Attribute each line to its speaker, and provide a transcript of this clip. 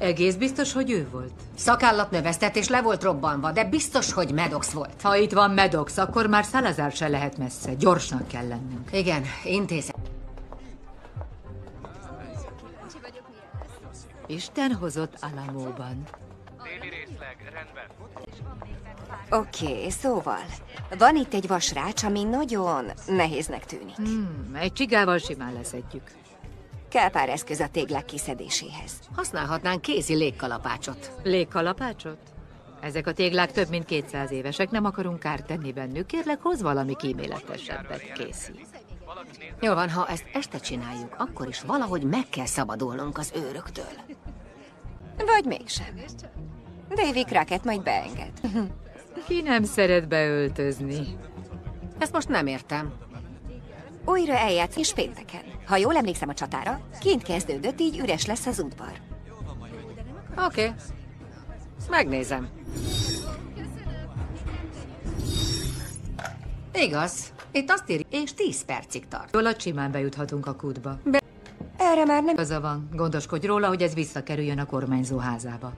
Speaker 1: Egész biztos, hogy ő volt?
Speaker 2: Szakállat növesztett és le volt robbanva, de biztos, hogy Maddox volt.
Speaker 1: Ha itt van Maddox, akkor már Salazar se lehet messze. Gyorsnak kell lennünk.
Speaker 2: Igen, intézem.
Speaker 1: Isten hozott Alamóban.
Speaker 3: Oké, szóval, van itt egy vasrács, ami nagyon nehéznek tűnik.
Speaker 1: Egy csigával simán leszedjük.
Speaker 3: Kell pár eszköz a téglák kiszedéséhez.
Speaker 2: Használhatnánk kézi légkalapácsot.
Speaker 1: Légkalapácsot? Ezek a téglák több mint 200 évesek, nem akarunk kárt tenni bennük. Kérlek, hozz valami kíméletesebbet, Casey.
Speaker 2: Jó van, ha ezt este csináljuk, akkor is valahogy meg kell szabadulnunk az őröktől.
Speaker 3: Vagy mégsem. Davy Crockett majd beenged.
Speaker 1: Ki nem szeret beöltözni?
Speaker 2: Ezt most nem értem.
Speaker 3: Újra eljátsz és pénteken. Ha jól emlékszem a csatára, kint kezdődött, így üres lesz az udvar.
Speaker 2: Oké. Megnézem. Igaz. Itt azt írja, és 10 percig tart.
Speaker 1: Jól, simán bejuthatunk a kútba.
Speaker 3: Erre már nem...
Speaker 1: Igaza van. Gondoskodj róla, hogy ez visszakerüljön a kormányzó házába.